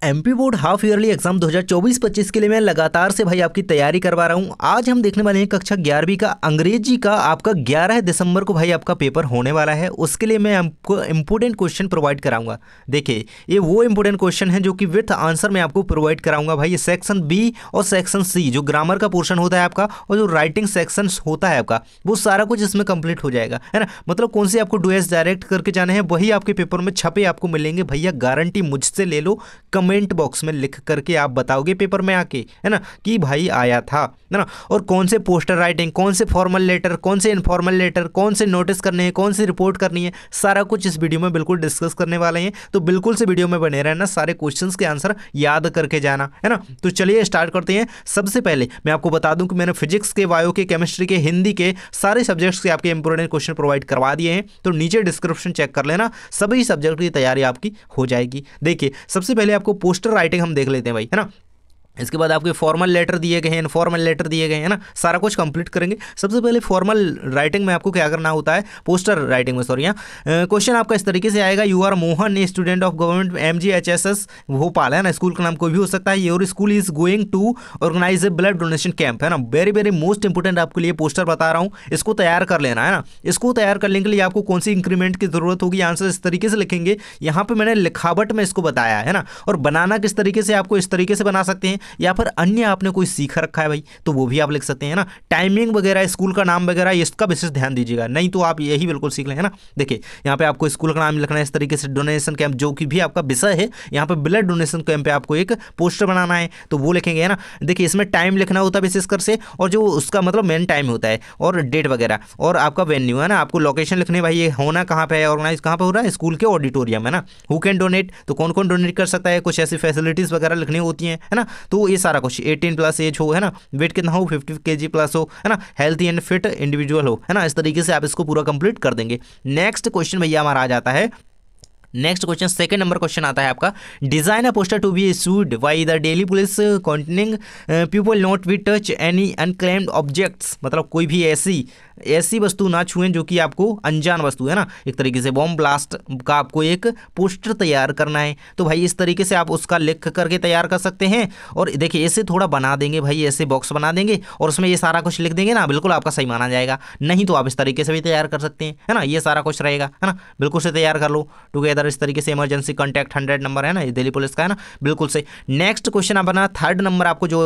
MP board half yearly exam 2024-25 के लिए मैं लगातार से भाई आपकी तैयारी करवा रहा हूं। आज हम देखने वाले हैं कक्षा 11वीं का अंग्रेजी का आपका 11 दिसंबर को भाई आपका पेपर होने वाला है। उसके लिए मैं आपको इंपोर्टेंट क्वेश्चन प्रोवाइड कराऊंगा। देखिए ये वो इंपोर्टेंट क्वेश्चन है जो कि विथ आंसर मैं आपको प्रोवाइड कराऊंगा भाई। ये सेक्शन बी और सेक्शन सी जो ग्रामर का पोर्शन होता है आपका और जो राइटिंग सेक्शन होता है आपका, वो सारा कुछ इसमें कंप्लीट हो जाएगा, है ना। मतलब कौन से आपको डुएस डायरेक्ट करके जाने हैं वही आपके पेपर में छपे आपको मिलेंगे भैया, गारंटी मुझसे ले लो। कमेंट बॉक्स में लिख करके आप बताओगे पेपर में आके, है ना, कि भाई आया था, है ना। और कौन से पोस्टर राइटिंग, कौन से फॉर्मल लेटर, कौन से इनफॉर्मल लेटर, कौन से नोटिस करने हैं, कौन सी रिपोर्ट करनी है, सारा कुछ इस वीडियो में बिल्कुल डिस्कस करने वाले हैं। तो बिल्कुल से वीडियो में बने रहना, सारे क्वेश्चंस के आंसर याद करके जाना, है ना। तो चलिए स्टार्ट करते हैं। सबसे पहले मैं आपको बता दूं कि मैंने फिजिक्स के, बायो के, केमिस्ट्री के, हिंदी के सारे सब्जेक्ट्स के आपके इंपोर्टेंट क्वेश्चन प्रोवाइड करवा दिए हैं। तो नीचे डिस्क्रिप्शन चेक कर लेना, सभी सब्जेक्ट की तैयारी आपकी हो जाएगी। देखिए सबसे पहले आपको पोस्टर राइटिंग हम देख लेते हैं भाई, है ना। इसके बाद आपके फॉर्मल लेटर दिए गए हैं, इनफॉर्मल लेटर दिए गए हैं ना, सारा कुछ कंप्लीट करेंगे। सबसे पहले फॉर्मल राइटिंग में आपको क्या करना होता है, पोस्टर राइटिंग में सॉरी, क्वेश्चन आपका इस तरीके से आएगा। You are Mohan, a student of government MGHSS Bhopal, है ना। स्कूल का नाम कोई भी हो सकता है। Your school is going to organise a blood donation camp, है ना। वेरी वेरी मोस्ट इंपोर्टेंट आपके लिए पोस्टर बता रहा हूँ, इसको तैयार कर लेना, है ना। इसको तैयार करने के लिए आपको कौन सी इंक्रीमेंट की जरूरत होगी, आंसर इस तरीके से लिखेंगे। यहाँ पे मैंने लिखावट में इसको बताया है ना। और बनाना किस तरीके से, आपको इस तरीके से बना सकते हैं या फिर अन्य आपने कोई सीख रखा है भाई तो वो भी आप लिख सकते हैं ना। टाइमिंग वगैरह, स्कूल का नाम वगैरह, इसका विशेष ध्यान दीजिएगा, नहीं तो आप यही बिल्कुल सीख लें, है ना। देखिए यहाँ पे आपको स्कूल का नाम लिखना है इस तरीके से। डोनेशन कैंप जो कि भी आपका विषय है, यहाँ पे ब्लड डोनेशन कैंप पे आपको एक पोस्टर बनाना है तो वो लिखेंगे, है ना। देखिए इसमें टाइम लिखना होता है विशेषकर से, और जो उसका मतलब मेन टाइम होता है और डेट वगैरह, और आपका वेन्यू, है ना। आपको लोकेशन लिखने भाई, ये होना कहाँ पे है, ऑर्गेनाइज कहाँ पे हो रहा है, स्कूल के ऑडिटोरियम, है ना। हु कैन डोनेट, तो कौन कौन डोनेट कर सकता है, कुछ ऐसी फैसिलिटीज वगैरह लिखनी होती हैं, है ना। तो ये सारा कुछ 18+ एज हो, है ना, वेट कितना हो 50 kg प्लस हो, है ना, हेल्थी एंड फिट इंडिविजुअल हो, है ना। इस तरीके से आप इसको पूरा कंप्लीट कर देंगे। नेक्स्ट क्वेश्चन भैया हमारा आ जाता है। Next question second number question आता है आपका। Design a poster to be issued by the Delhi police containing people not be touch any unclaimed objects, मतलब कोई भी ऐसी वस्तु ना छुएं जो कि आपको अनजान वस्तु, है ना। एक तरीके से बॉम्ब ब्लास्ट का आपको एक पोस्टर तैयार करना है तो भाई इस तरीके से आप उसका लिख करके तैयार कर सकते हैं। और देखिए ऐसे थोड़ा बना देंगे भाई, ऐसे बॉक्स बना देंगे और उसमें ये सारा कुछ लिख देंगे ना, बिल्कुल आपका सही माना जाएगा। नहीं तो आप इस तरीके से भी तैयार कर सकते हैं, है ना। ये सारा कुछ रहेगा, है ना, बिल्कुल से तैयार कर लो टुगेदर इस तरीके से। इमरजेंसी कॉन्टैक्ट 100 नंबर, है ना, दिल्ली पुलिस का, है ना, बिल्कुल से। नेक्स्ट क्वेश्चन आप बना थर्ड नंबर, आपको जो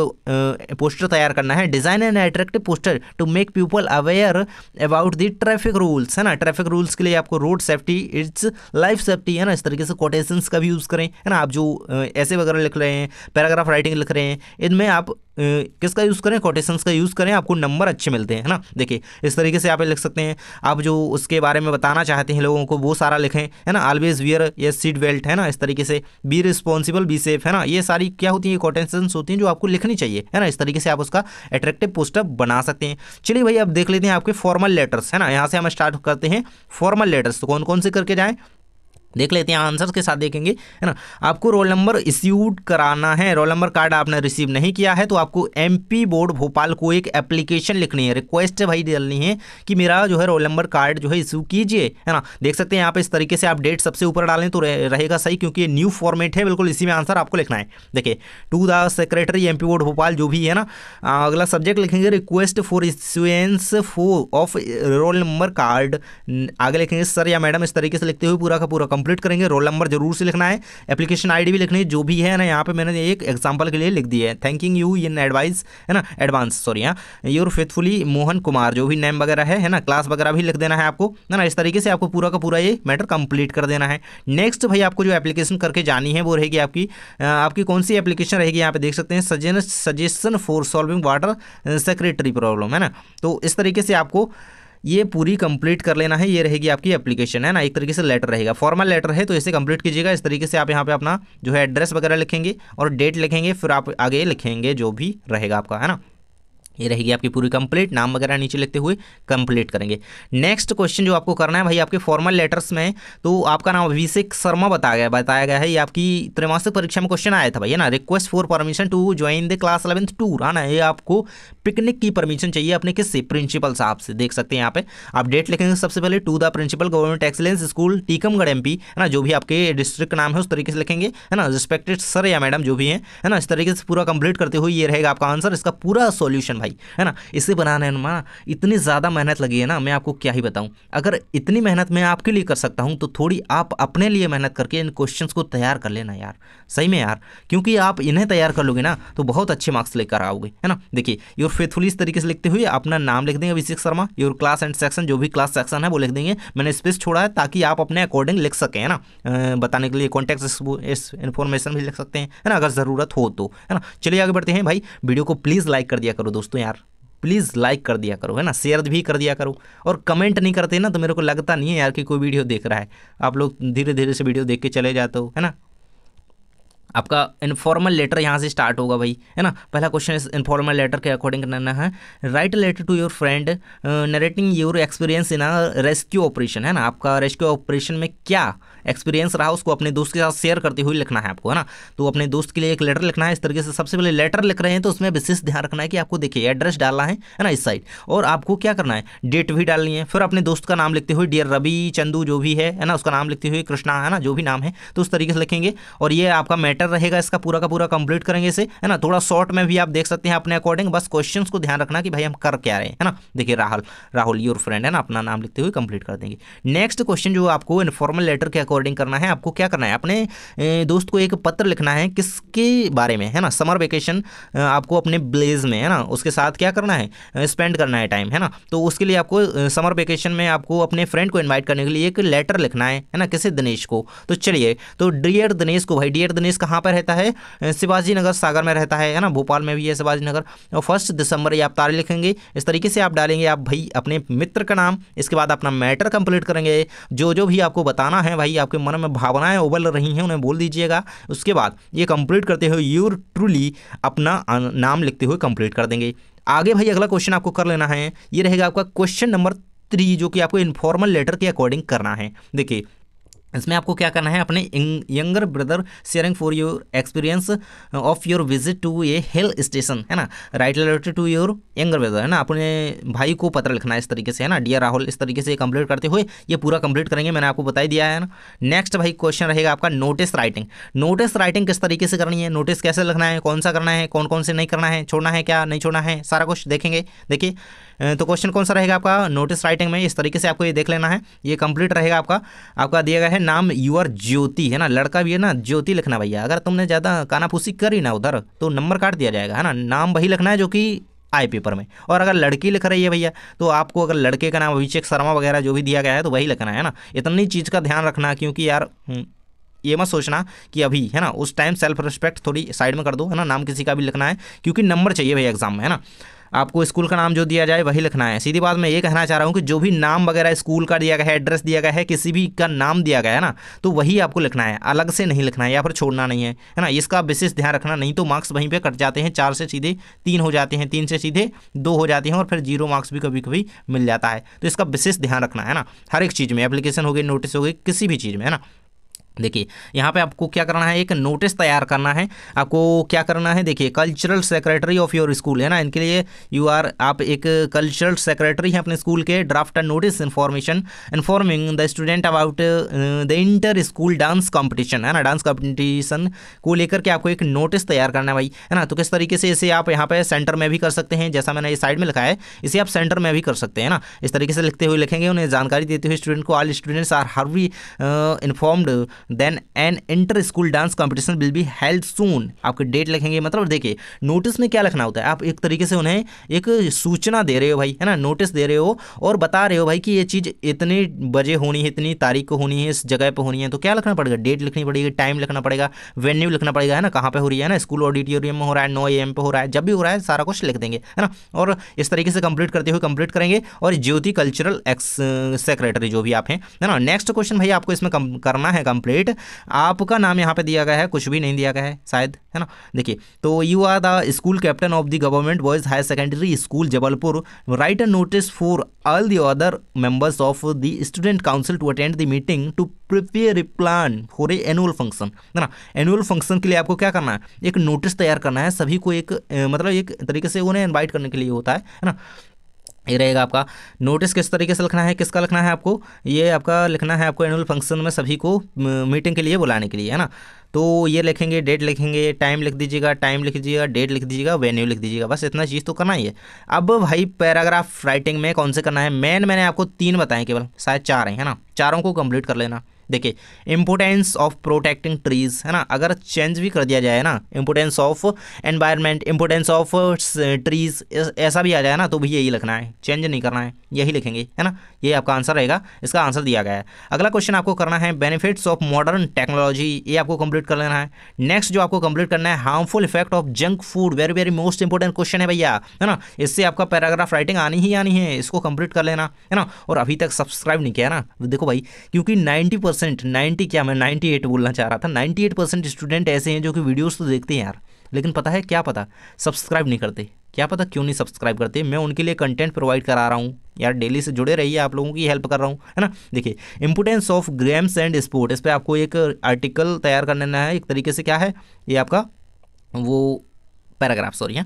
पोस्टर तैयार करना है। Design an attractive poster to make people aware about the traffic rules, है ना। ट्रैफिक रूल्स के लिए आपको road safety it's life safety, है ना, इस तरीके से कोटेशंस का भी यूज़ करें, है ना। आप जो ऐसे वगैरह लिख रहे हैं, पैराग्राफ राइटिंग लिख रहे हैं, इनमें आप किसका यूज़ करें, कोटेशंस का यूज़ करें, आपको नंबर अच्छे मिलते हैं, है ना। देखिए इस तरीके से आप लिख सकते हैं। आप जो उसके बारे में बताना चाहते हैं लोगों को वो सारा लिखें, है ना। ऑलवेज वियर ये सीट बेल्ट, है ना, इस तरीके से। बी रिस्पॉन्सिबल, बी सेफ, है ना। ये सारी क्या होती है, कोटेशंस होती हैं जो आपको लिखनी चाहिए, है ना। इस तरीके से आप उसका अट्रैक्टिव पोस्टर बना सकते हैं। चलिए भाई अब देख लेते हैं आपके फॉर्मल लेटर्स, है ना। यहाँ से हम स्टार्ट करते हैं फॉर्मल लेटर्स। तो कौन कौन से करके जाएं देख लेते हैं, आंसर्स के साथ देखेंगे, है ना। आपको रोल नंबर इश्यूड कराना है। रोल नंबर कार्ड आपने रिसीव नहीं किया है तो आपको एमपी बोर्ड भोपाल को एक एप्लीकेशन लिखनी है, रिक्वेस्ट भाई डालनी है कि मेरा जो है रोल नंबर कार्ड जो है इशू कीजिए, है ना। देख सकते हैं यहाँ पे इस तरीके से आप डेट सबसे ऊपर डालें तो रहेगा सही, क्योंकि ये न्यू फॉर्मेट है, बिल्कुल इसी में आंसर आपको लिखना है। देखिए to the secretary MP board Bhopal जो भी है ना। अगला सब्जेक्ट लिखेंगे request for issuance of roll number card. आगे लिखेंगे सर या मैडम, इस तरीके से लिखते हुए पूरा का पूरा कंप्लीट करेंगे। रोल नंबर जरूर से लिखना है, एप्लीकेशन आईडी भी लिखनी है जो भी है ना। यहाँ पे मैंने एक एग्जांपल के लिए लिख दिया है, थैंकिंग यू इन एडवाइस, है ना, एडवांस सॉरी, हाँ, योर फेथफुली मोहन कुमार, जो भी नेम वगैरह है ना, क्लास वगैरह भी लिख देना है आपको, है ना। इस तरीके से आपको पूरा का पूरा ये मैटर कंप्लीट कर देना है। नेक्स्ट भाई आपको जो एप्लीकेशन करके जानी है वो रहेगी आपकी कौन सी एप्लीकेशन रहेगी, यहाँ पे देख सकते हैं suggestion for solving water secretary problem, है ना। तो इस तरीके से आपको ये पूरी कंप्लीट कर लेना है। ये रहेगी आपकी एप्लीकेशन, है ना। एक तरीके से लेटर रहेगा, फॉर्मल लेटर है तो इसे कंप्लीट कीजिएगा। इस तरीके से आप यहाँ पे अपना जो है एड्रेस वगैरह लिखेंगे और डेट लिखेंगे, फिर आप आगे लिखेंगे जो भी रहेगा आपका, है ना। ये रहेगी आपकी पूरी कंप्लीट, नाम वगैरह नीचे लिखते हुए कंप्लीट करेंगे। नेक्स्ट क्वेश्चन जो आपको करना है भाई आपके फॉर्मल लेटर्स में, तो आपका नाम अभिषेक शर्मा बताया गया है। ये आपकी त्रैमासिक परीक्षा में क्वेश्चन आया था भाई, है ना। Request for permission to join the class 11th tour, है ना। ये आपको पिकनिक की परमिशन चाहिए अपने किससे, प्रिंसिपल साहब से। देख सकते हैं यहाँ पे आप डेट लिखेंगे सबसे पहले, to the principal government excellence school Tikamgarh MP, है ना, जो भी आपके डिस्ट्रिक्ट का नाम है उस तरीके से लिखेंगे, है ना, रिस्पेक्टेड सर या मैडम जो भी है ना, इस तरीके से पूरा कंप्लीट करते हुए ये रहेगा आपका आंसर, इसका पूरा सॉल्यूशन भाई, है ना। इसे बनाने में इतनी ज़्यादा मेहनत लगी है ना, मैं आपको क्या ही बताऊँ। अगर इतनी मेहनत मैं आपके लिए कर सकता हूँ तो थोड़ी आप अपने लिए मेहनत करके इन क्वेश्चंस को तैयार कर लेना यार, सही में यार, क्योंकि आप इन्हें तैयार कर लोगे ना तो बहुत अच्छे मार्क्स लेकर आओगे, है ना। देखिए योर फेथफुली इस तरीके से लिखते हुए अपना नाम लिख देंगे Abhishek Sharma, your class and section, जो भी क्लास सेक्शन है वो लिख देंगे। मैंने स्पेस छोड़ा है ताकि आप अपने अकॉर्डिंग लिख सकें, है ना, बताने के लिए कॉन्टेक्ट इस इन्फॉर्मेशन भी लिख सकते हैं, है ना, अगर ज़रूरत हो तो, है ना। चलिए आगे बढ़ते हैं भाई, वीडियो को प्लीज़ लाइक कर दिया करो दोस्तों यार, प्लीज़ लाइक कर दिया करो, है ना, शेयर भी कर दिया करो, और कमेंट नहीं करते ना तो मेरे को लगता नहीं है यार कि कोई वीडियो देख रहा है। आप लोग धीरे धीरे से वीडियो देख के चले जाते हो, है ना। आपका इनफॉर्मल लेटर यहाँ से स्टार्ट होगा भाई, है ना। पहला क्वेश्चन इस इनफॉर्मल लेटर के अकॉर्डिंग करना है, write a letter to your friend narrating your experience in a rescue operation, है ना। आपका रेस्क्यू ऑपरेशन में क्या एक्सपीरियंस रहा उसको अपने दोस्त के साथ शेयर करते हुए लिखना है आपको, है ना। तो अपने दोस्त के लिए एक लेटर लिखना है इस तरीके से। सबसे पहले लेटर लिख रहे हैं तो उसमें विशेष ध्यान रखना है कि आपको देखिए एड्रेस डालना है ना, इस साइड, और आपको क्या करना है डेट भी डालनी है। फिर अपने दोस्त का नाम लिखते हुए डियर रवि चंदू जो भी है ना, उसका नाम लिखते हुए कृष्णा, है ना, जो भी नाम है तो उस तरीके से लिखेंगे। और ये आपका मैटर रहेगा, इसका पूरा का पूरा कंप्लीट करेंगे इसे, है ना। थोड़ा शॉर्ट में भी आप देख सकते हैं अपने अकॉर्डिंग, बस क्वेश्चंस को ध्यान रखना कि भाई हम कर क्या रहे हैं, है ना। देखिए राहुल योर फ्रेंड, है ना, अपना नाम लिखते हुए कंप्लीट कर देंगे। नेक्स्ट क्वेश्चन जो आपको इनफॉर्मल लेटर के अकॉर्डिंग करना है, आपको क्या करना है अपने दोस्त को एक पत्र लिखना है, किसके बारे में, है ना, समर वेकेशन आपको अपने ब्लेज में, है ना, उसके साथ क्या करना है स्पेंड करना है टाइम, है ना। तो उसके लिए आपको समर वेकेशन में आपको अपने फ्रेंड को इनवाइट करने के लिए एक लेटर लिखना है ना, किसे, दिनेश को। तो चलिए, तो डियर दिनेश को भाई, डियर दिनेश कहाँ पर रहता है, शिवाजी नगर सागर में रहता है ना, भोपाल में भी है शिवाजी नगर। और 1 दिसंबर ये आप तारीख लिखेंगे, इस तरीके से आप डालेंगे आप भाई अपने मित्र का नाम, इसके बाद अपना मैटर कंप्लीट करेंगे, जो भी आपको बताना है भाई, आपके मन में भावनाएं उबल रही हैं उन्हें बोल दीजिएगा। उसके बाद ये कंप्लीट करते हुए यूर ट्रूली अपना नाम लिखते हुए कंप्लीट कर देंगे। आगे भाई अगला क्वेश्चन आपको कर लेना है, ये रहेगा आपका क्वेश्चन नंबर 3, जो कि आपको इनफॉर्मल लेटर के अकॉर्डिंग करना है। देखिए इसमें आपको क्या करना है, अपने younger brother sharing for your experience of your visit to a hill station, है ना, write letter to your younger brother, है ना, अपने भाई को पत्र लिखना है इस तरीके से, है ना, डियर राहुल, इस तरीके से कंप्लीट करते हुए ये पूरा कंप्लीट करेंगे, मैंने आपको बता ही दिया है ना। नेक्स्ट भाई क्वेश्चन रहेगा आपका नोटिस राइटिंग। नोटिस राइटिंग किस तरीके से करनी है, नोटिस कैसे लिखना है, कौन सा करना है, कौन कौन से नहीं करना है, छोड़ना है क्या नहीं छोड़ना है, सारा कुछ देखेंगे। देखिए तो क्वेश्चन कौन सा रहेगा आपका नोटिस राइटिंग में, इस तरीके से आपको ये देख लेना है, ये कंप्लीट रहेगा आपका दिया गया है नाम यूर ज्योति, है ना, लड़का भी है ना ज्योति लिखना भैया, अगर तुमने ज़्यादा कानाफूसी करी ना उधर तो नंबर काट दिया जाएगा, है ना। नाम वही लिखना है जो कि आए पेपर में, और अगर लड़की लिख रही है भैया तो आपको अगर लड़के का नाम अभिषेक शर्मा वगैरह जो भी दिया गया है तो वही लिखना है ना। इतनी चीज़ का ध्यान रखना, क्योंकि यार ये मत सोचना कि अभी, है ना, उस टाइम सेल्फ रिस्पेक्ट थोड़ी साइड में कर दो, है ना, नाम किसी का भी लिखना है क्योंकि नंबर चाहिए भैया एग्जाम में, है ना। आपको स्कूल का नाम जो दिया जाए वही लिखना है। सीधी बात मैं ये कहना चाह रहा हूँ कि जो भी नाम वगैरह स्कूल का दिया गया है, एड्रेस दिया गया है, किसी भी का नाम दिया गया है ना, तो वही आपको लिखना है, अलग से नहीं लिखना है या फिर छोड़ना नहीं है ना। इसका विशेष ध्यान रखना, नहीं तो मार्क्स वहीं पे कट जाते हैं, 4 से सीधे 3 हो जाते हैं, 3 से सीधे 2 हो जाते हैं, और फिर 0 मार्क्स भी कभी कभी मिल जाता है। तो इसका विशेष ध्यान रखना है ना, हर एक चीज़ में, एप्लीकेशन हो गई, नोटिस हो गई, किसी भी चीज़ में, है ना। देखिए यहाँ पे आपको क्या करना है, एक नोटिस तैयार करना है। आपको क्या करना है, देखिए cultural secretary of your school, है ना, इनके लिए आप एक कल्चरल सेक्रेटरी हैं अपने स्कूल के। Draft a notice informing the student about the inter school dance competition, है ना, डांस कॉम्पिटिशन को लेकर के आपको एक नोटिस तैयार करना है भाई, है ना। तो किस तरीके से इसे आप यहाँ पे सेंटर में भी कर सकते हैं, जैसा मैंने इस साइड में लिखा है, इसे आप सेंटर में भी कर सकते हैं ना। इस तरीके से लिखते हुए लिखेंगे, उन्हें जानकारी देते हुए स्टूडेंट को, all students are hereby informed then an inter school dance competition will be held soon. आपकी डेट लिखेंगे, मतलब देखिए नोटिस में क्या लिखना होता है, आप एक तरीके से उन्हें एक सूचना दे रहे हो भाई, है ना, नोटिस दे रहे हो और बता रहे हो भाई कि ये चीज़ इतने बजे होनी है, इतनी तारीख को होनी है, इस जगह पे होनी है। तो क्या लिखना पड़ेगा, डेट लिखनी पड़ेगी, टाइम लिखना पड़ेगा, वेन्यू लिखना पड़ेगा, है ना, कहाँ पे हो रही है ना, स्कूल ऑडिटोरियम में हो रहा है, 9 AM पे हो रहा है, जब भी हो रहा है सारा कुछ लिख देंगे, है ना। और इस तरीके से कंप्लीट करते हुए कंप्लीट करेंगे। और ज्योति कल्चरल सेक्रेटरी जो भी आप हैं, है ना। नेक्स्ट क्वेश्चन भाई आपको इसमें करना है कंप्लीट, डेट, आपका नाम यहाँ पे दिया गया है, कुछ भी नहीं दिया गया है शायद, है ना। देखिए, तो you are the school captain of the government boys higher secondary school Jabalpur, write a notice for all the other members of the student council to attend the meeting to prepare a plan for a annual function, है ना। Annual function के लिए आपको क्या करना है, एक notice तैयार करना है सभी को, एक मतलब एक तरीके से उन्हें इनवाइट करने के लिए होता है ना। ये रहेगा आपका नोटिस, किस तरीके से लिखना है, किसका लिखना है आपको, ये आपका लिखना है आपको एनुअल फंक्शन में सभी को मीटिंग के लिए बुलाने के लिए, है ना। तो ये लिखेंगे, डेट लिखेंगे, टाइम लिख दीजिएगा, टाइम लिख दीजिएगा, डेट लिख दीजिएगा, वेन्यू लिख दीजिएगा, बस इतना चीज़ तो करना ही है। अब भाई पैराग्राफ राइटिंग में कौन से करना है, मैंने आपको 3 बताए, केवल शायद 4 हैं, है ना। चारों को कंप्लीट कर लेना। देखिए, इम्पोर्टेंस ऑफ प्रोटेक्टिंग ट्रीज, है ना, अगर चेंज भी कर दिया जाए ना, importance of environment, importance of trees, ऐसा भी आ जाए ना तो भी यही लिखना है, चेंज नहीं करना है, यही लिखेंगे, है ना। ये आपका आंसर रहेगा, इसका आंसर दिया गया है। अगला क्वेश्चन आपको करना है बेनिफिट्स ऑफ मॉडर्न टेक्नोलॉजी, ये आपको कंप्लीट कर लेना है। नेक्स्ट जो आपको कंप्लीट करना है harmful effect of junk food, very very most important question है भैया, है ना। इससे आपका पैराग्राफ राइटिंग आनी ही आनी है, इसको कंप्लीट कर लेना, है ना। और अभी तक सब्सक्राइब नहीं किया ना, देखो भाई, क्योंकि 90 क्या, मैं 98 बोलना चाह रहा था, 98% स्टूडेंट ऐसे हैं जो कि वीडियोस तो देखते हैं यार, लेकिन पता है क्या पता सब्सक्राइब नहीं करते, क्या पता क्यों नहीं सब्सक्राइब करते। मैं उनके लिए कंटेंट प्रोवाइड करा रहा हूँ यार, डेली से जुड़े रहिए, आप लोगों की हेल्प कर रहा हूँ, है ना। देखिए, importance of games and sport, इस पर आपको एक आर्टिकल तैयार कर लेना है, एक तरीके से क्या है ये आपका वो पैराग्राफ, सॉरी, है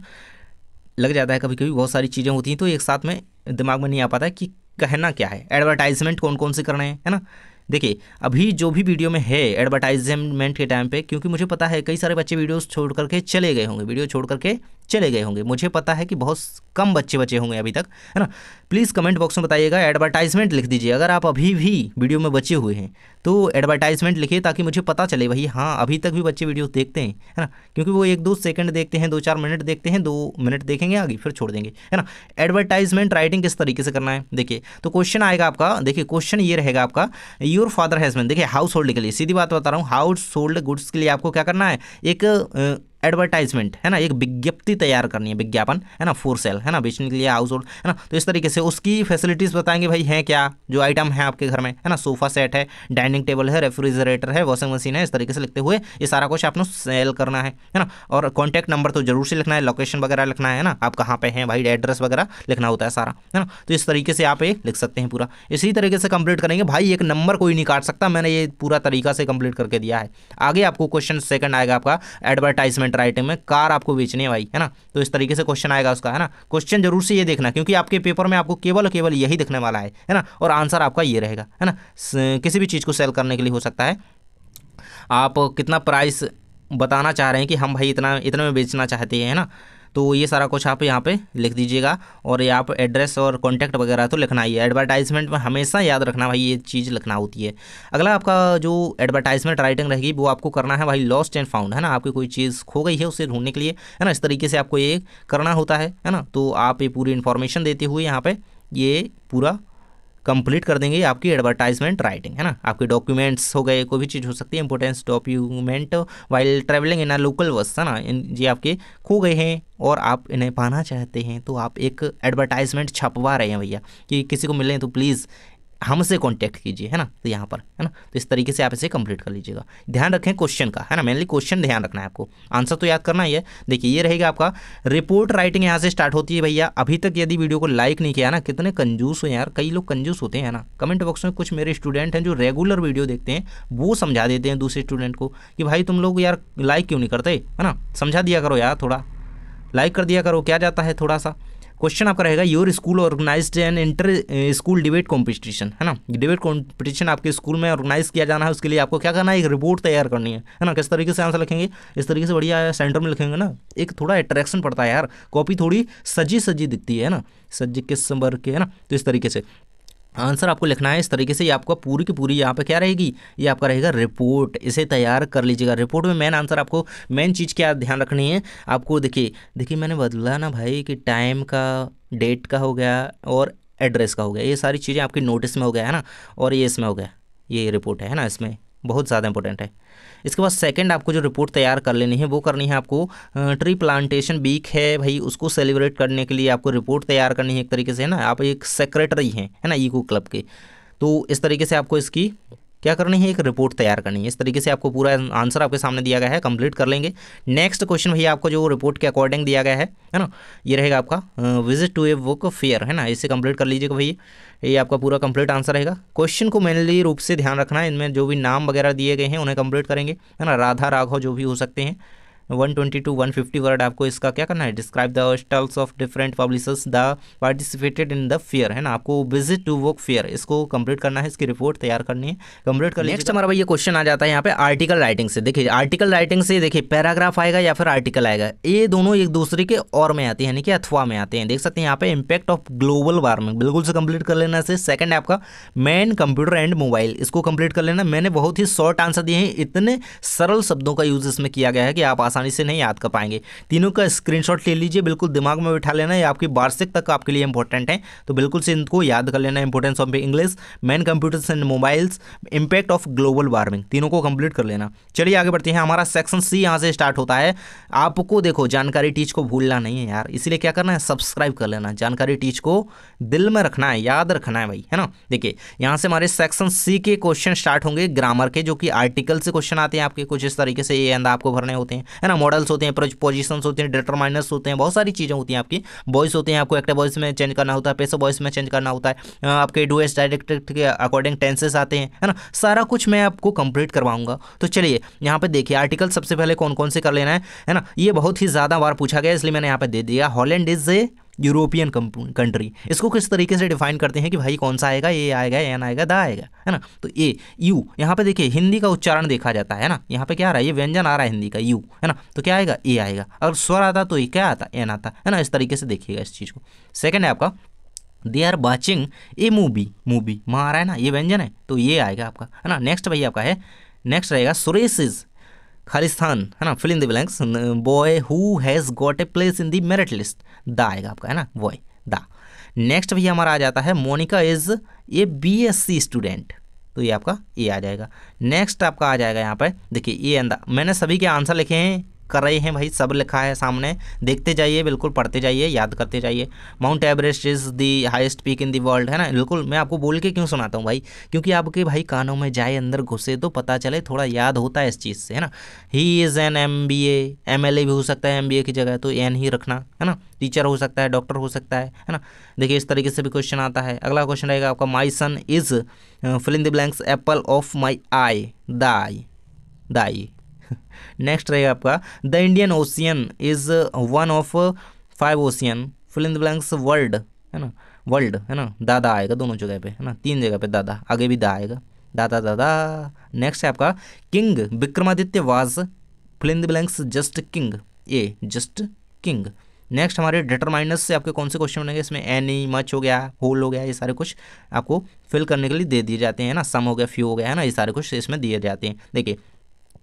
लग जाता है कभी कभी, बहुत सारी चीज़ें होती हैं तो एक साथ में दिमाग में नहीं आ पाता है कि कहना क्या है। एडवर्टाइजमेंट कौन कौन से करने हैं, है ना। देखिए, अभी जो भी वीडियो में है एडवर्टाइजमेंट के टाइम पे, क्योंकि मुझे पता है कई सारे बच्चे वीडियोस छोड़ करके चले गए होंगे, वीडियो छोड़ करके चले गए होंगे, मुझे पता है कि बहुत कम बच्चे बचे होंगे अभी तक, है ना। प्लीज़ कमेंट बॉक्स में बताइएगा, एडवर्टाइजमेंट लिख दीजिए अगर आप अभी भी वीडियो में बचे हुए हैं, तो एडवर्टाइजमेंट लिखिए ताकि मुझे पता चले भाई हाँ अभी तक भी बच्चे वीडियो देखते हैं, है ना। क्योंकि वो 1-2 सेकंड देखते हैं, 2-4 मिनट देखते हैं, 2 मिनट देखेंगे आगे फिर छोड़ देंगे, है ना। एडवर्टाइजमेंट राइटिंग किस तरीके से करना है, देखिए, तो क्वेश्चन आएगा आपका, देखिए क्वेश्चन ये रहेगा आपका, योर फादर हैज़ बीन, देखिए हाउस होल्ड के लिए, सीधी बात बता रहा हूँ, हाउस होल्ड गुड्स के लिए आपको क्या करना है, एक एडवर्टाइजमेंट, है ना, एक विज्ञप्ति तैयार करनी है, विज्ञापन, है ना, फॉर सेल, है ना, बेचने के लिए हाउस होल्ड, है ना। तो इस तरीके से उसकी फैसिलिटीज़ बताएंगे भाई हैं क्या, जो आइटम है आपके घर में, है ना, सोफ़ा सेट है, डाइनिंग टेबल है, रेफ्रिजरेटर है, वॉशिंग मशीन है, इस तरीके से लिखते हुए ये सारा कुछ आपने सेल करना है ना। और कॉन्टैक्ट नंबर तो जरूर से लिखना है, लोकेशन वगैरह लिखना है ना, आप कहाँ पे हैं भाई, एड्रेस वगैरह लिखना होता है सारा, है ना। तो इस तरीके से आप ये लिख सकते हैं पूरा, इसी तरीके से कंप्लीट करेंगे भाई, एक नंबर कोई नहीं काट सकता, मैंने ये पूरा तरीका से कंप्लीट करके दिया है। आगे आपको क्वेश्चन सेकंड आएगा आपका एडवर्टाइजमेंट राइटिंग में, कार आपको बेचनी है भाई, है ना। तो इस तरीके से क्वेश्चन आएगा उसका, है ना। क्वेश्चन जरूर से ये देखना, क्योंकि आपके पेपर में आपको केवल केवल यही दिखने वाला है ना। और आंसर आपका ये रहेगा, है ना। किसी भी चीज़ को सेल करने के लिए हो सकता है, आप कितना प्राइस बताना चाह रहे हैं कि हम भाई इतना इतने में बेचना चाहते हैं, है ना। तो ये सारा कुछ आप यहाँ पे लिख दीजिएगा, और ये आप एड्रेस और कॉन्टैक्ट वगैरह तो लिखना ही है। एडवर्टाइजमेंट में हमेशा याद रखना भाई, ये चीज़ लिखना होती है। अगला आपका जो एडवर्टाइजमेंट राइटिंग रहेगी वो आपको करना है भाई लॉस्ट एंड फाउंड, है ना। आपकी कोई चीज़ खो गई है उसे ढूंढने के लिए, है ना, इस तरीके से आपको ये करना होता है ना। तो आप ये पूरी इन्फॉर्मेशन देते हुए यहाँ पर ये पूरा कंप्लीट कर देंगे आपकी एडवर्टाइजमेंट राइटिंग, है ना। आपके डॉक्यूमेंट्स हो गए, कोई भी चीज़ हो सकती है, importance document while travelling in a local bus, है ना, ये आपके खो गए हैं और आप इन्हें पाना चाहते हैं, तो आप एक एडवर्टाइजमेंट छपवा रहे हैं भैया कि किसी को मिले तो प्लीज़ हमसे कांटेक्ट कीजिए, है ना। तो यहाँ पर, है ना, तो इस तरीके से आप इसे कंप्लीट कर लीजिएगा। ध्यान रखें क्वेश्चन का, है ना, मेनली क्वेश्चन ध्यान रखना है आपको, आंसर तो याद करना ही है। देखिए, ये रहेगा आपका रिपोर्ट राइटिंग, यहाँ से स्टार्ट होती है भैया। अभी तक यदि वीडियो को लाइक नहीं किया ना, कितने कंजूस हो यार, कई लोग कंजूस होते हैं ना। कमेंट बॉक्स में कुछ मेरे स्टूडेंट हैं जो रेगुलर वीडियो देखते हैं, वो समझा देते हैं दूसरे स्टूडेंट को कि भाई तुम लोग यार लाइक क्यों नहीं करते, है ना, समझा दिया करो यार, थोड़ा लाइक कर दिया करो, क्या जाता है थोड़ा सा। क्वेश्चन आपका रहेगा, your school organised an inter school debate competition, है ना। डिबेट कॉम्पिटिशन आपके स्कूल में ऑर्गेनाइज किया जाना है, उसके लिए आपको क्या करना है, एक रिपोर्ट तैयार करनी है ना। किस तरीके से आंसर लिखेंगे, इस तरीके से बढ़िया सेंटर में लिखेंगे ना, एक थोड़ा अट्रैक्शन पड़ता है यार, कॉपी थोड़ी सजी सजी दिखती है ना, सज के संबर के, है ना। तो इस तरीके से आंसर आपको लिखना है, इस तरीके से ये आपका पूरी की पूरी यहाँ पे क्या रहेगी, ये आपका रहेगा रिपोर्ट, इसे तैयार कर लीजिएगा। रिपोर्ट में मेन आंसर आपको, मेन चीज़ क्या ध्यान रखनी है आपको, देखिए मैंने बदला ना भाई कि टाइम का, डेट का हो गया और एड्रेस का हो गया, ये सारी चीज़ें आपकी नोटिस में हो गया, है ना, और ये इसमें हो गया, ये रिपोर्ट है ना, इसमें बहुत ज़्यादा इंपॉर्टेंट है। इसके बाद सेकंड आपको जो रिपोर्ट तैयार कर लेनी है वो करनी है आपको, ट्री प्लांटेशन वीक है भाई, उसको सेलिब्रेट करने के लिए आपको रिपोर्ट तैयार करनी है एक तरीके से, है ना। आप एक सेक्रेटरी हैं, है ना, ईको क्लब के, तो इस तरीके से आपको इसकी क्या करनी है, एक रिपोर्ट तैयार करनी है। इस तरीके से आपको पूरा आंसर आपके सामने दिया गया है, कंप्लीट कर लेंगे। नेक्स्ट क्वेश्चन भैया आपको जो रिपोर्ट के अकॉर्डिंग दिया गया है ना, ये रहेगा आपका visit to a book fair, है ना, इसे कंप्लीट कर लीजिएगा भैया, ये आपका पूरा कंप्लीट आंसर रहेगा। क्वेश्चन को मेनली रूप से ध्यान रखना है, इनमें जो भी नाम वगैरह दिए गए हैं उन्हें कंप्लीट करेंगे, है ना, राधा राघव जो भी हो सकते हैं। 120 to 150 वर्ड आपको इसका क्या करना है, describe the stalls of different publishers the participated in the fair, है ना, आपको विजिट टू बुक फेयर इसको कंप्लीट करना है, इसकी रिपोर्ट तैयार करनी है, कंप्लीट कर लीजिए। नेक्स्ट हमारा भैया क्वेश्चन आ जाता है यहाँ पे आर्टिकल राइटिंग से। देखिए आर्टिकल राइटिंग से देखिए पैराग्राफ आएगा या फिर आर्टिकल आएगा, ये दोनों एक दूसरे के और में आते हैं, यानी कि अथवा में आते हैं। देख सकते हैं यहाँ पे इम्पैक्ट ऑफ ग्लोबल वार्मिंग बिल्कुल से कंप्लीट कर लेना से। सेकंड है आपका मैन कंप्यूटर एंड मोबाइल, इसको कंप्लीट कर लेना। मैंने बहुत ही शॉर्ट आंसर दिए हैं, इतने सरल शब्दों का यूज इसमें किया गया है कि आप आसानी से नहीं याद कर पाएंगे। तीनों का स्क्रीनशॉट ले लीजिए, बिल्कुल दिमाग में बिठा लेना, ये आपकी वार्षिक तक आपके लिए इंपॉर्टेंट है, तो बिल्कुल से इनको याद कर लेना। Importance of English, man computers and mobiles, impact of global warming, तीनों को कंप्लीट कर लेना। चलिए आगे बढ़ते हैं, हमारा सेक्शन सी यहाँ से स्टार्ट होता है। आपको देखो जानकारी टीच को भूलना नहीं है यार, इसीलिए क्या करना है, सब्सक्राइब कर लेना। जानकारी टीच को दिल में रखना है, याद रखना है भाई, है ना। देखिए यहाँ से हमारे सेक्शन सी के क्वेश्चन स्टार्ट होंगे ग्रामर के, जो कि आर्टिकल से क्वेश्चन आते हैं आपके कुछ इस तरीके से, ये आपको भरने होते हैं, है ना। मॉडल्स होते हैं, पोजीशंस होते हैं, डिटरमाइनर्स होते हैं, बहुत सारी चीज़ें होती हैं आपकी। वॉइस होते हैं, आपको एक्टिव वॉइस में चेंज करना होता है, पैसिव वॉइस में चेंज करना होता है, आपके डू एस डायरेक्ट के अकॉर्डिंग टेंसेस आते हैं, है ना। सारा कुछ मैं आपको कंप्लीट करवाऊंगा। तो चलिए यहाँ पे देखिए आर्टिकल सबसे पहले कौन कौन से कर लेना है ना। ये बहुत ही ज़्यादा बार पूछा गया इसलिए मैंने यहाँ पे दे दिया। Holland is a European country, इसको किस तरीके से डिफाइन करते हैं कि भाई कौन सा आएगा, ए आएगा, एन आएगा, दा आएगा, है ना। तो ए यू, यहाँ पे देखिए हिंदी का उच्चारण देखा जाता है ना, यहाँ पे क्या आ रहा है, ये व्यंजन आ रहा है हिंदी का यू, है ना, तो क्या आएगा, ए आएगा। अगर स्वर आता तो ये क्या आता, एन आता, है ना। इस तरीके से देखिएगा इस चीज़ को। सेकेंड है आपका they are watching a movie, movie वहाँ आ रहा है ना, ये व्यंजन है तो ये आएगा आपका, है ना। नेक्स्ट भैया आपका है, नेक्स्ट रहेगा सुरेश इज खालिस्तान, है ना, fill in the blanks, boy who has got a place in the merit list, दा आएगा आपका, है ना, बॉय दा। नेक्स्ट भैया हमारा आ जाता है Monica is a BSc student, तो ये आपका ए आ जाएगा। नेक्स्ट आपका आ जाएगा यहाँ पर देखिए ए एंड द, मैंने सभी के आंसर लिखे हैं, कर रहे हैं भाई, सब लिखा है सामने, देखते जाइए, बिल्कुल पढ़ते जाइए, याद करते जाइए। Mount Everest is the highest peak in the world, है ना। बिल्कुल मैं आपको बोल के क्यों सुनाता हूँ भाई, क्योंकि आपके भाई कानों में जाए, अंदर घुसे तो पता चले, थोड़ा याद होता है इस चीज़ से, है ना। He is an MBA, MLA भी हो सकता है MBA की जगह, तो एन ही रखना, है ना। टीचर हो सकता है, डॉक्टर हो सकता है ना। देखिए इस तरीके से भी क्वेश्चन आता है। अगला क्वेश्चन रहेगा आपका my son is fill in the blanks apple of my eye, thy. Next रहेगा आपका the Indian Ocean is one of 5 ocean, fill in the blanks world, है ना, वर्ल्ड, है ना। दादा आएगा दोनों जगह पे, है ना, 3 जगह पे दादा, आगे भी दा आएगा, दादा दादा। नेक्स्ट है आपका king Vikramaditya was, fill in the blanks just king, a just king. Next हमारे डिटरमाइनर्स से आपके कौन से क्वेश्चन बनेंगे, इसमें एनी, मच हो गया, होल हो गया, ये सारे कुछ आपको फिल करने के लिए दे दिए जाते हैं ना। सम हो गया, फ्यू हो गया, है ना, ये सारे कुछ इसमें दिए जाते हैं। देखिए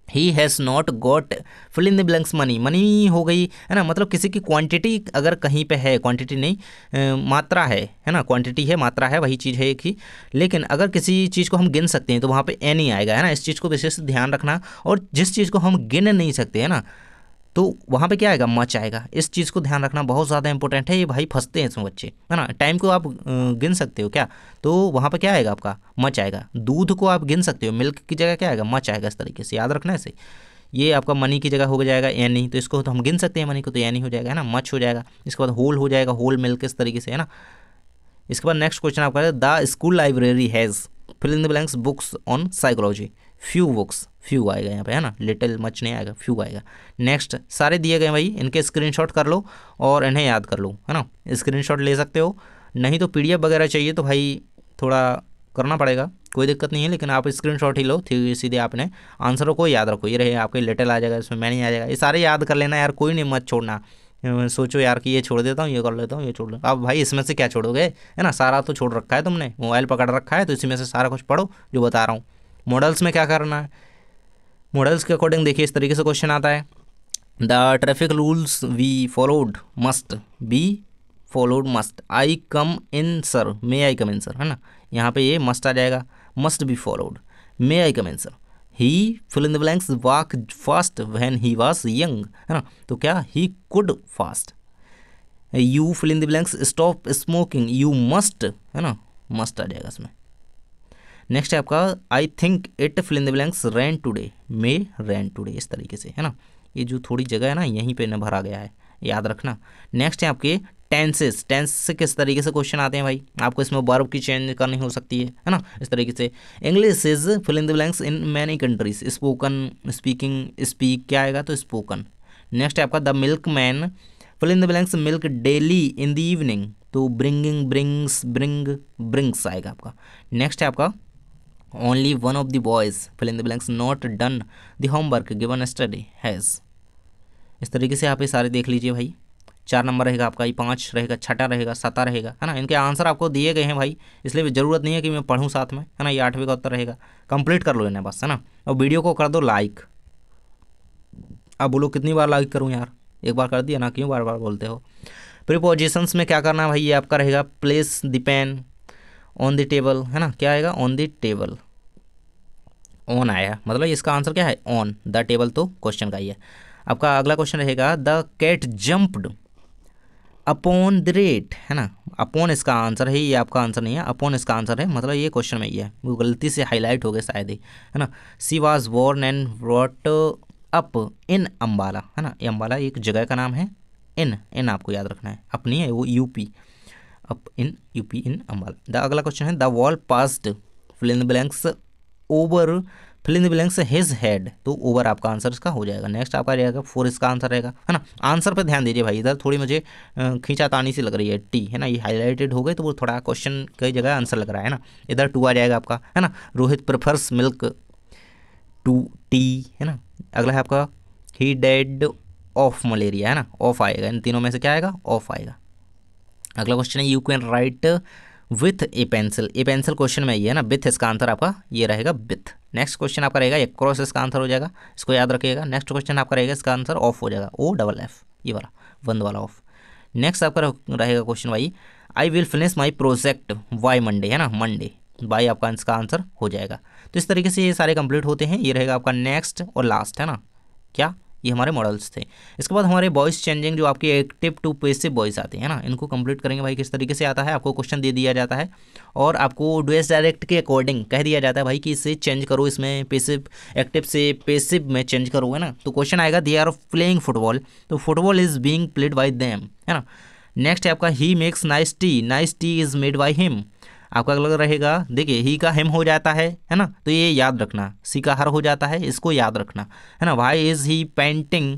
he has not got fill in the blanks money, money हो गई, है ना, मतलब किसी की क्वांटिटी अगर कहीं पे है, क्वांटिटी नहीं मात्रा है ना, क्वांटिटी है मात्रा है, वही चीज़ है एक ही। लेकिन अगर किसी चीज़ को हम गिन सकते हैं तो वहाँ पे एनी आएगा, है ना। इस चीज़ को विशेष ध्यान रखना। और जिस चीज़ को हम गिन नहीं सकते, है ना, तो वहाँ पे क्या आएगा, मच आएगा। इस चीज़ को ध्यान रखना, बहुत ज़्यादा इंपॉर्टेंट है, ये भाई फंसते हैं इसमें बच्चे, है ना। टाइम को आप गिन सकते हो क्या, तो वहाँ पे क्या आएगा आपका, मच आएगा। दूध को आप गिन सकते हो, मिल्क की जगह क्या आएगा, मच आएगा। इस तरीके से याद रखना है इसे। ये आपका मनी की जगह हो जाएगा एनी, तो इसको तो हम गिन सकते हैं मनी को, तो एनी हो जाएगा, है ना, मच हो जाएगा। इसके बाद होल हो जाएगा, होल मिल्क, इस तरीके से, है ना। इसके बाद नेक्स्ट क्वेश्चन आपका है the school library has fill in the blanks books on psychology, few books, few आएगा यहाँ पे, है ना, लिटिल मच नहीं आएगा, फ्यू आएगा। नेक्स्ट सारे दिए गए भाई, इनके स्क्रीनशॉट कर लो और इन्हें याद कर लो, है ना। स्क्रीनशॉट ले सकते हो, नहीं तो PDF वगैरह चाहिए तो भाई थोड़ा करना पड़ेगा, कोई दिक्कत नहीं है, लेकिन आप स्क्रीनशॉट ही लो, सीधे आपने आंसरों को याद रखो। ये रहे आपके लिटिल आ जाएगा, इसमें मैनी आ जाएगा, ये सारे याद कर लेना यार, कोई नहीं मत छोड़ना। सोचो यार कि ये छोड़ देता हूँ, ये कर लेता हूँ, ये छोड़ लेता हूँ। अब भाई इसमें से क्या छोड़ोगे, है ना, सारा तो छोड़ रखा है तुमने, मोबाइल पकड़ रखा है, तो इसी में से सारा कुछ पढ़ो जो बता रहा हूँ। मॉडल्स में क्या करना है, मॉडल्स के अकॉर्डिंग देखिए इस तरीके से क्वेश्चन आता है the traffic rules we followed must be followed, must I come in sir, may I come in sir, है ना। यहाँ पे ये मस्ट आ जाएगा, must be followed, may I come in sir. He fill in the blanks walk fast when he was young, है ना, तो क्या he could fast. You fill in the blanks stop smoking, you must, है ना, must आ जाएगा इसमें। Next है आपका I think it fill in the blanks rain today, may rain today, इस तरीके से है ना। ये जो थोड़ी जगह है ना यहीं पे न भरा गया है, याद रखना। नेक्स्ट है आपके टेंसेस, टेंस से किस तरीके से क्वेश्चन आते हैं भाई, आपको इसमें वर्ब की चेंज करनी हो सकती है ना, इस तरीके से। English is fill in the blanks in many countries, spoken, speaking, speak क्या आएगा तो स्पोकन। नेक्स्ट है आपका the milkman fill in the blanks milk daily in the evening, तो ब्रिंगिंग, ब्रिंग्स, ब्रिंग्स आएगा आपका। नेक्स्ट है आपका only one of the boys fill in the blanks not done the homework given study has. इस तरीके से आप ये सारे देख लीजिए भाई। 4 नंबर रहेगा आपका, ये 5 रहेगा, छठा रहेगा, 7 रहेगा, है ना। इनके आंसर आपको दिए गए हैं भाई, इसलिए ज़रूरत नहीं है कि मैं पढ़ूँ साथ में, है ना। ये 8वें का उत्तर रहेगा, कंप्लीट कर लो इन्हें बस, है ना। और वीडियो को कर दो लाइक। अब बोलो कितनी बार लाइक करूँ यार, एक बार कर दिया ना, क्यों बार बार बोलते हो। प्रीपोजिशंस में क्या करना है भाई, ये आपका रहेगा place the pain on the table, है ना। क्या आएगा ऑन द टेबल, ऑन आया, मतलब इसका आंसर क्या है ऑन द टेबल, तो क्वेश्चन का ही है। आपका अगला क्वेश्चन रहेगा the cat jumped upon the rat, है ना। अपॉन इसका आंसर है, ये आपका आंसर नहीं है, अपॉन इसका आंसर है, मतलब ये क्वेश्चन में ही है, वो गलती से हाईलाइट हो गए शायद ही, है ना। She was born and brought up in Ambala, है ना। ये अम्बाला एक जगह का नाम है, इन आपको याद रखना है, अपनी है वो UP, up in UP in Ambala. The अगला क्वेश्चन है the wall passed fill in the blanks over fill in the blanks his head, तो ओवर आपका आंसर इसका हो जाएगा। नेक्स्ट आपका रहेगा 4 इसका आंसर रहेगा, है ना। आंसर पे ध्यान दीजिए भाई, इधर थोड़ी मुझे खींचातानी सी लग रही है, टी, है ना, ये हाईलाइटेड हो गए तो वो थोड़ा क्वेश्चन कई जगह आंसर लग रहा है ना। इधर 2 आ जाएगा आपका, है ना। Rohit prefers milk to tea, है ना। अगला है आपका ही डेड ऑफ मलेरिया, है ना, ऑफ आएगा, इन तीनों में से क्या आएगा ऑफ आएगा। अगला क्वेश्चन है you can write with A pencil, A pencil question में ये है ना, विथ इसका आंसर आपका ये रहेगा विथ। नेक्स्ट क्वेश्चन आपका रहेगा क्रॉस, इसका आंसर हो जाएगा, इसको याद रखिएगा। नेक्स्ट क्वेश्चन आपका रहेगा इसका आंसर ऑफ हो जाएगा, OFF, ये वाला बंद वाला ऑफ। नेक्स्ट आपका रहेगा क्वेश्चन भाई I will finish my project by Monday, है ना, मंडे बाय आपका इसका आंसर हो जाएगा। तो इस तरीके से ये सारे कंप्लीट होते हैं। ये रहेगा आपका नेक्स्ट और लास्ट, है ना, क्या ये हमारे मॉडल्स थे। इसके बाद हमारे वॉइस चेंजिंग जो आपके एक्टिव टू पैसिव वॉइस आते हैं ना, इनको कंप्लीट करेंगे भाई। किस तरीके से आता है, आपको क्वेश्चन दे दिया जाता है और आपको डुएस डायरेक्ट के अकॉर्डिंग कह दिया जाता है भाई कि इसे चेंज करो, इसमें पैसिव एक्टिव से पैसिव में चेंज करो, है ना। तो क्वेश्चन आएगा दे आर प्लेइंग फुटबॉल, तो football is being played by them, है ना। नेक्स्ट है आपका he makes nice T is made by him. आपका अगला रहेगा, देखिए ही का हिम हो जाता है ना, तो ये याद रखना। सी का हर हो जाता है, इसको याद रखना, है ना। Why is he painting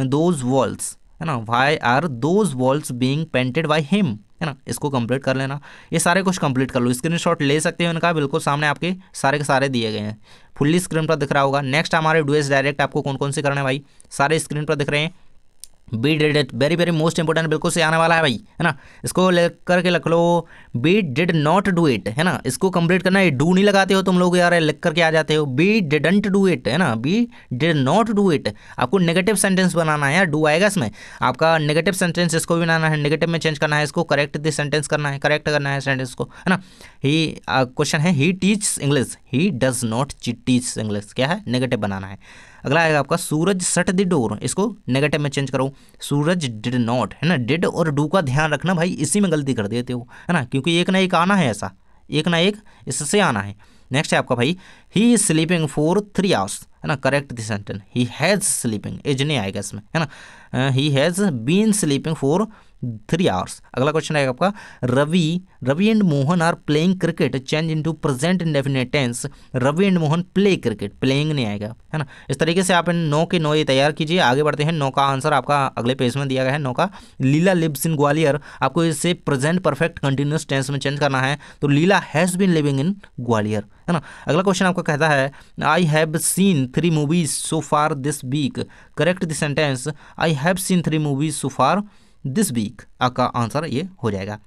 those walls, है ना, why are those walls being painted by him, है ना। इसको कंप्लीट कर लेना, ये सारे कुछ कंप्लीट कर लो, स्क्रीनशॉट ले सकते हो इनका, बिल्कुल सामने आपके सारे के सारे दिए गए हैं, फुल्ली स्क्रीन पर दिख रहा होगा। नेक्स्ट हमारे डुएस डायरेक्ट आपको कौन कौन से करना है भाई, सारे स्क्रीन पर दिख रहे हैं। B did it, very very most important, बिल्कुल से आने वाला है भाई, है ना। इसको ले करके लिख लो, be did not do it, है ना। इसको कंप्लीट करना है, डू नहीं लगाते हो तुम लोग यार, लिख करके आ जाते हो। बी डिडंट डू इट, है ना, B did not do it. आपको नेगेटिव सेंटेंस बनाना है यार, डू आएगा इसमें आपका नेगेटिव सेंटेंस, इसको भी बनाना है, नेगेटिव में चेंज करना है, इसको करेक्ट द सेंटेंस करना है, करेक्ट करना है सेंटेंस को, है ना। ही क्वेश्चन है he teach English, he does not teach English, क्या है नेगेटिव बनाना है। अगला आएगा आपका सूरज शट द डोर, इसको नेगेटिव में चेंज करो, सूरज डिड नॉट, है ना। डिड और डू का ध्यान रखना भाई, इसी में गलती कर देते हो, है ना, क्योंकि एक ना एक आना है, ऐसा एक ना एक इससे आना है। नेक्स्ट है आपका भाई he is sleeping for 3 hours, है ना, correct the sentence. He has sleeping, as नहीं आएगा इसमें, है ना। He has been sleeping for 3 hours. अगला क्वेश्चन आएगा आपका Ravi and Mohan are playing cricket, change into present indefinite tense, Ravi and Mohan play cricket, playing नहीं आएगा, है ना। इस तरीके से आप इन 9 के 9 ये तैयार कीजिए। आगे बढ़ते हैं, 9 का आंसर आपका अगले पेज में दिया गया है। 9 का लीला लिव्स इन ग्वालियर, आपको इसे प्रेजेंट परफेक्ट कंटिन्यूस टेंस में चेंज करना है, तो Leela has been living in Gwalior, है ना। अगला क्वेश्चन आपका कहता है I have seen 3 movies so far this week, correct the sentence I have seen 3 movies so far this week, आपका आंसर ये हो जाएगा।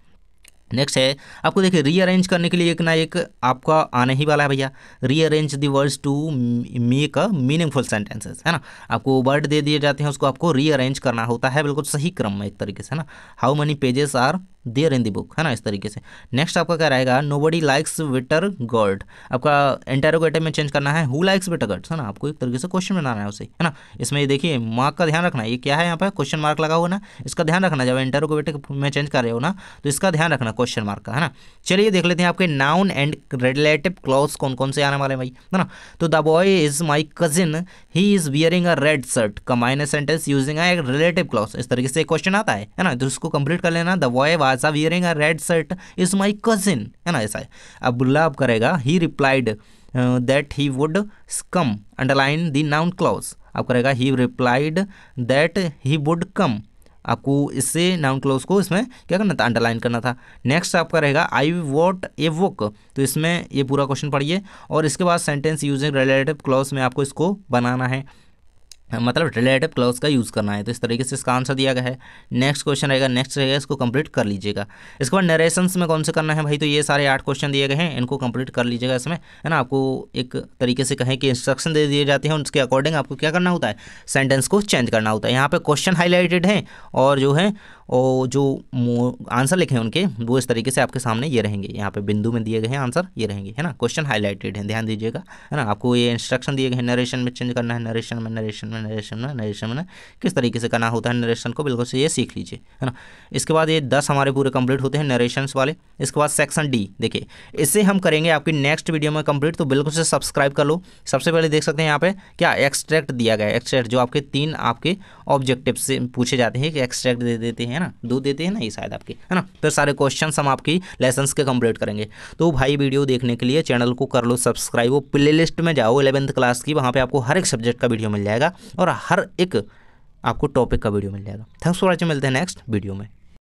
नेक्स्ट है आपको देखिए रीअरेंज करने के लिए एक ना एक आपका आने ही वाला है भैया, rearrange the words to make a meaningful sentences, है ना। आपको वर्ड दे दिए जाते हैं, उसको आपको रीअरेंज करना होता है बिल्कुल सही क्रम में एक तरीके से, है ना। How many pages are there in the book, है ना, इस तरीके से। नेक्स्ट आपका क्या रहेगा नोबडी लाइक्स बिटर गोर्ड, आपका इंटेरोगेटिव में चेंज करना है हु लाइक्स बिटर गोर्ड, है ना। आपको एक तरीके से क्वेश्चन बनाना है उसे, है ना। इसमें देखिए मार्क का ध्यान रखना, ये क्या है यहाँ पर क्वेश्चन मार्क लगा हुआ ना, इसका ध्यान रखना। जब इंटेरोगेटिव में चेंज कर रहे हो ना तो इसका ध्यान रखना, क्वेश्चन मार्क का, है ना। चलिए देख लेते हैं आपके नाउन एंड रिलेटिव क्लॉज कौन कौन से आने वाले हैं भाई, है ना। तो the boy is my cousin, he is wearing a red shirt, combine sentence using a relative clause. इस तरीके से क्वेश्चन आता है ना, तो उसको कंप्लीट कर लेना। The boy was wearing a red shirt is my cousin, है ना, ऐसा है। अब्दुल्ला अब करेगा ही replied that he would come, underline the noun clause. अब करेगा ही replied that he would come, आपको इससे नाउन क्लोज को इसमें क्या करना था, अंडरलाइन करना था। नेक्स्ट आपका रहेगा आई वॉट ए बुक, तो इसमें ये पूरा क्वेश्चन पढ़िए और इसके बाद सेंटेंस यूजिंग रिलेटिव क्लॉज में आपको इसको बनाना है, मतलब रिलेटिव क्लॉज का यूज़ करना है। तो इस तरीके से इसका आंसर दिया गया है। नेक्स्ट क्वेश्चन रहेगा, नेक्स्ट रहेगा, इसको कंप्लीट कर लीजिएगा। इसके बाद नरेशंस में कौन से करना है भाई, तो ये सारे 8 क्वेश्चन दिए गए हैं, इनको कंप्लीट कर लीजिएगा इसमें, है ना। आपको एक तरीके से कहें कि इंस्ट्रक्शन दे दिए जाते हैं, उसके अकॉर्डिंग आपको क्या करना होता है, सेंटेंस को चेंज करना होता है। यहाँ पे क्वेश्चन हाईलाइटेड हैं और जो है और जो आंसर लिखे हैं उनके वो इस तरीके से आपके सामने ये रहेंगे, यहाँ पे बिंदु में दिए गए हैं आंसर ये रहेंगे, है ना। क्वेश्चन हाईलाइटेड हैं, ध्यान दीजिएगा, है ना। आपको ये इंस्ट्रक्शन दिए गए हैं, नरेशन में चेंज करना है, नरेशन में किस तरीके से करना होता है नरेशन को, बिल्कुल से ये सीख लीजिए, है ना। इसके बाद ये 10 हमारे पूरे कंप्लीट होते हैं नरेशंस वाले। इसके बाद सेक्शन डी देखिए, इससे हम करेंगे आपकी नेक्स्ट वीडियो में कंप्लीट, तो बिल्कुल से सब्सक्राइब कर लो। सबसे पहले देख सकते हैं यहाँ पे क्या एक्सट्रैक्ट दिया गया है, एक्सट्रैक्ट जो आपके 3 आपके ऑब्जेक्टिव से पूछे जाते हैं कि एक्सट्रैक्ट दे देते हैं ना, 2 देते हैं ना, ये शायद आपके, है ना। तो सारे क्वेश्चंस हम आपकी लेसन्स के कंप्लीट करेंगे। तो भाई वीडियो देखने के लिए चैनल को कर लो सब्सक्राइब, वो प्ले लिस्ट में जाओ 11th क्लास की, वहाँ पे आपको हर एक सब्जेक्ट का वीडियो मिल जाएगा और हर एक आपको टॉपिक का वीडियो मिल जाएगा। थैंक्स फॉर वॉचिंग, मिलते हैं नेक्स्ट वीडियो में।